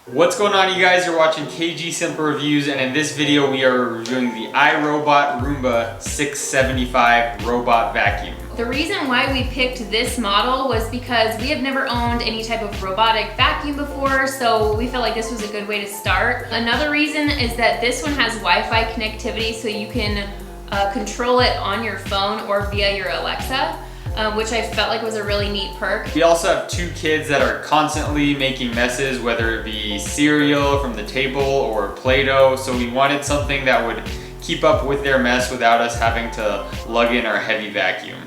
What's going on, you guys? You're watching KG Simple Reviews, and in this video we are reviewing the iRobot Roomba 675 robot vacuum. The reason why we picked this model was because we have never owned any type of robotic vacuum before, so we felt like this was a good way to start. Another reason is that this one has Wi-Fi connectivity, so you can control it on your phone or via your Alexa. Which I felt like was a really neat perk. We also have two kids that are constantly making messes, whether it be cereal from the table or Play-Doh, so we wanted something that would keep up with their mess without us having to lug in our heavy vacuum.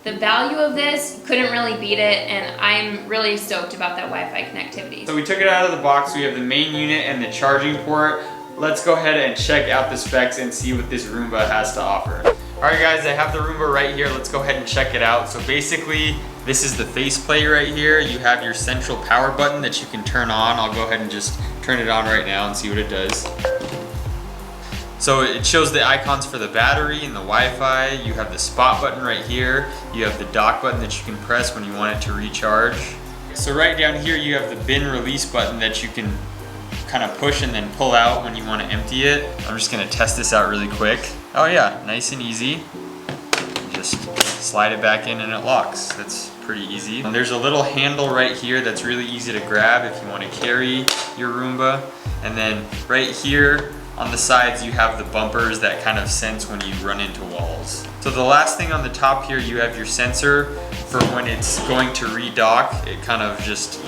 The value of this, couldn't really beat it, and I'm really stoked about that Wi-Fi connectivity. So we took it out of the box. We have the main unit and the charging port. Let's go ahead and check out the specs and see what this Roomba has to offer. Alright guys, I have the Roomba right here. Let's go ahead and check it out. So basically, this is the faceplate right here. You have your central power button that you can turn on. I'll go ahead and just turn it on right now and see what it does. So it shows the icons for the battery and the Wi-Fi. You have the spot button right here. You have the dock button that you can press when you want it to recharge. So right down here you have the bin release button that you can kind of push and then pull out when you want to empty it. I'm just gonna test this out really quick. Oh yeah, nice and easy. Just slide it back in and it locks. That's pretty easy. And there's a little handle right here that's really easy to grab if you want to carry your Roomba. And then right here on the sides you have the bumpers that kind of sense when you run into walls. So the last thing on the top here, you have your sensor for when it's going to redock. It kind of just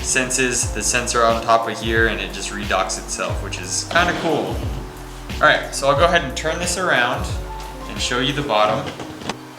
senses the sensor on top of here and it just redocks itself, which is kind of cool. Alright, so I'll go ahead and turn this around and show you the bottom.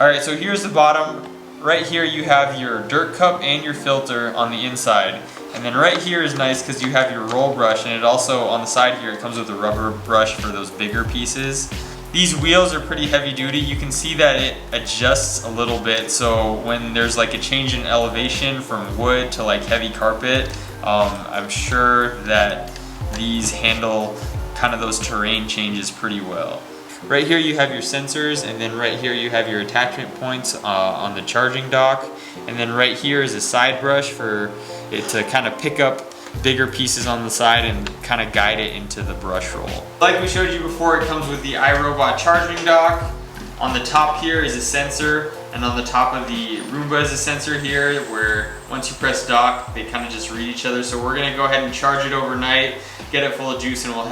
Alright, so here's the bottom. Right here you have your dirt cup and your filter on the inside. And then right here is nice because you have your roll brush, and it also, on the side here, it comes with a rubber brush for those bigger pieces. These wheels are pretty heavy duty. You can see that it adjusts a little bit, so when there's like a change in elevation from wood to like heavy carpet, I'm sure that these handle kind of those terrain changes pretty well. Right here you have your sensors, and then right here you have your attachment points on the charging dock, and then right here is a side brush for it to kind of pick up bigger pieces on the side and kind of guide it into the brush roll. Like we showed you before, it comes with the iRobot charging dock. On the top here is a sensor, and on the top of the Roomba is a sensor here where once you press dock, they kind of just read each other. So we're gonna go ahead and charge it overnight, get it full of juice, and we'll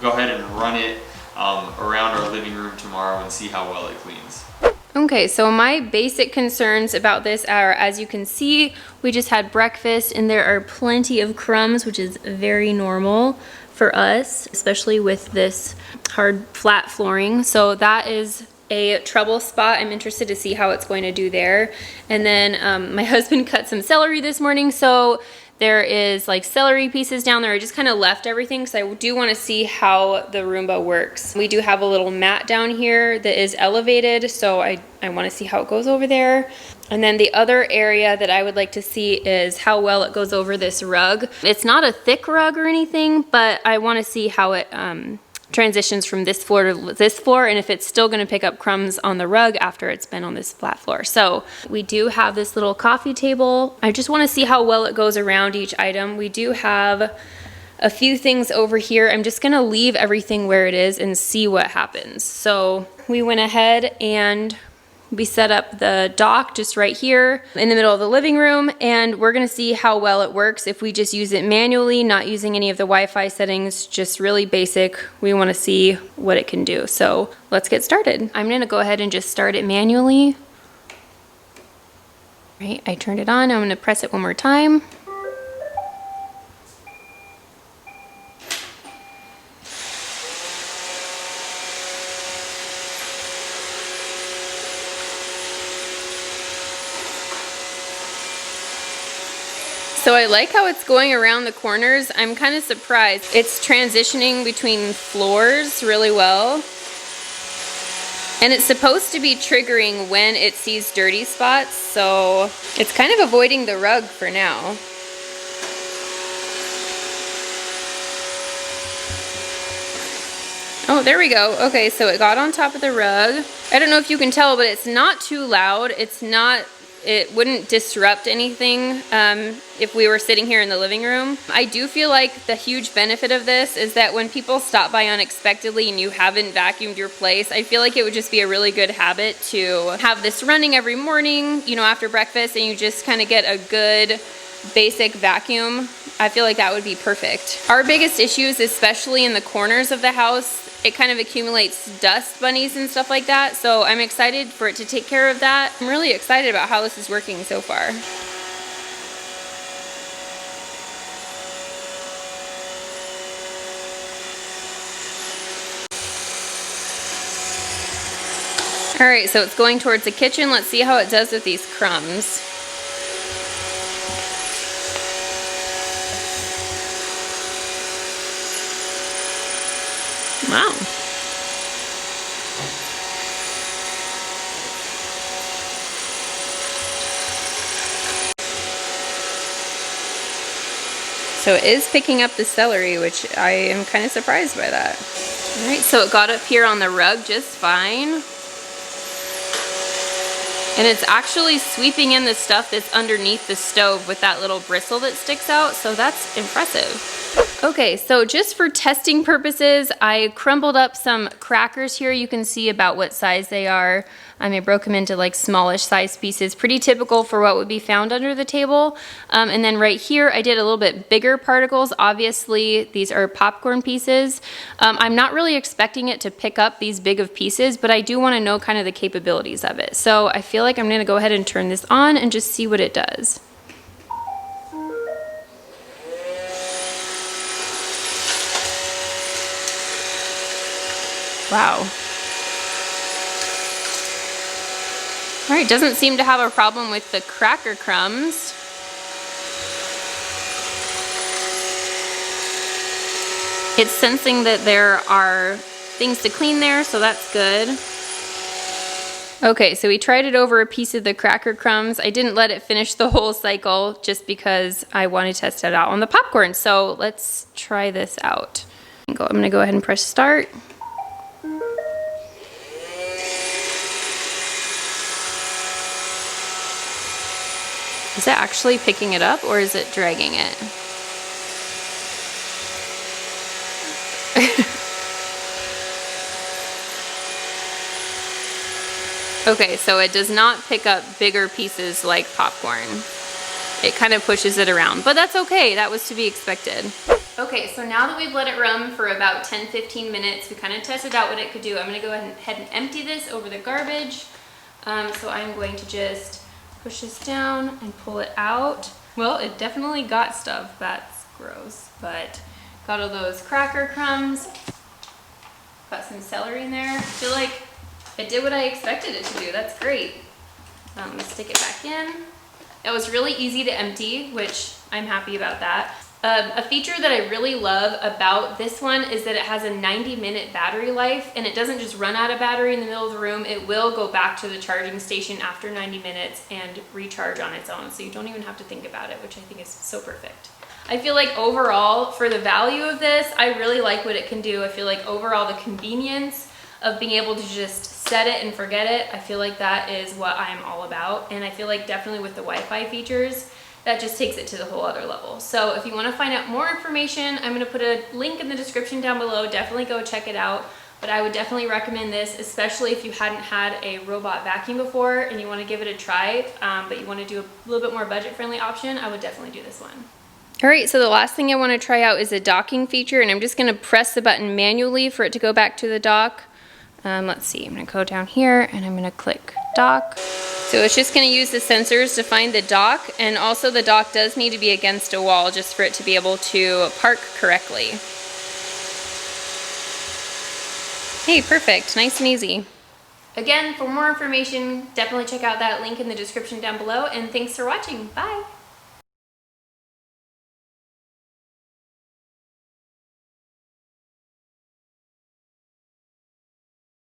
go ahead and run it around our living room tomorrow and see how well it cleans. Okay, so my basic concerns about this are, as you can see, we just had breakfast and there are plenty of crumbs, which is very normal for us, especially with this hard flat flooring. So that is a trouble spot. I'm interested to see how it's going to do there. And then my husband cut some celery this morning, so there is like celery pieces down there. I just kind of left everything because I do want to see how the Roomba works. We do have a little mat down here that is elevated, so I want to see how it goes over there. And then the other area that I would like to see is how well it goes over this rug. It's not a thick rug or anything, but I want to see how it transitions from this floor to this floor, and if it's still going to pick up crumbs on the rug after it's been on this flat floor. So we do have this little coffee table. I just want to see how well it goes around each item. We do have a few things over here. I'm just going to leave everything where it is and see what happens. So we went ahead and we set up the dock just right here in the middle of the living room, and we're gonna see how well it works if we just use it manually, not using any of the Wi-Fi settings, just really basic. We wanna see what it can do. So let's get started. I'm gonna go ahead and just start it manually. Right, I turned it on. I'm gonna press it one more time. So I like how it's going around the corners. I'm kind of surprised. It's transitioning between floors really well. And it's supposed to be triggering when it sees dirty spots, so it's kind of avoiding the rug for now. Oh, there we go. Okay, so it got on top of the rug. I don't know if you can tell, but it's not too loud. It's not it wouldn't disrupt anything if we were sitting here in the living room. I do feel like the huge benefit of this is that when people stop by unexpectedly and you haven't vacuumed your place, I feel like it would just be a really good habit to have this running every morning, you know, after breakfast, and you just kind of get a good basic vacuum. I feel like that would be perfect. Our biggest issues, especially in the corners of the house, it kind of accumulates dust bunnies and stuff like that. So I'm excited for it to take care of that. I'm really excited about how this is working so far. All right, so it's going towards the kitchen. Let's see how it does with these crumbs. Wow. So it is picking up the celery, which I am kind of surprised by that. All right, so it got up here on the rug just fine. And it's actually sweeping in the stuff that's underneath the stove with that little bristle that sticks out, so that's impressive. Okay, so just for testing purposes, I crumbled up some crackers here. You can see about what size they are. I broke them into like smallish size pieces, pretty typical for what would be found under the table. And then right here, I did a little bit bigger particles. Obviously, these are popcorn pieces. I'm not really expecting it to pick up these big of pieces, but I do want to know kind of the capabilities of it. So I feel like I'm going to go ahead and turn this on and just see what it does. Wow. All right, doesn't seem to have a problem with the cracker crumbs. It's sensing that there are things to clean there, so that's good. Okay, so we tried it over a piece of the cracker crumbs. I didn't let it finish the whole cycle just because I want to test it out on the popcorn. So let's try this out. I'm gonna go ahead and press start. Is it actually picking it up or is it dragging it? Okay, so it does not pick up bigger pieces like popcorn. It kind of pushes it around, but that's okay. That was to be expected. Okay, so now that we've let it run for about 10-15 minutes, we kind of tested out what it could do. I'm gonna go ahead and empty this over the garbage. So I'm going to just push this down and pull it out. Well, it definitely got stuff. That's gross, but got all those cracker crumbs. Got some celery in there. I feel like it did what I expected it to do. That's great. Let's stick it back in. It was really easy to empty, which I'm happy about that. A feature that I really love about this one is that it has a 90-minute battery life, and it doesn't just run out of battery in the middle of the room. It will go back to the charging station after 90 minutes and recharge on its own, so you don't even have to think about it, which I think is so perfect. I feel like overall, for the value of this, I really like what it can do. I feel like overall the convenience of being able to just set it and forget it, I feel like that is what I'm all about. And I feel like definitely with the Wi-Fi features, that just takes it to the whole other level. So if you want to find out more information, I'm going to put a link in the description down below. Definitely go check it out. But I would definitely recommend this, especially if you hadn't had a robot vacuum before and you want to give it a try, but you want to do a little bit more budget-friendly option, I would definitely do this one. All right, so the last thing I want to try out is a docking feature, and I'm just going to press the button manually for it to go back to the dock. Let's see, I'm going to go down here and I'm going to click dock. So it's just going to use the sensors to find the dock, and also the dock does need to be against a wall just for it to be able to park correctly. Hey, perfect, nice and easy. Again, for more information, definitely check out that link in the description down below, and thanks for watching. Bye.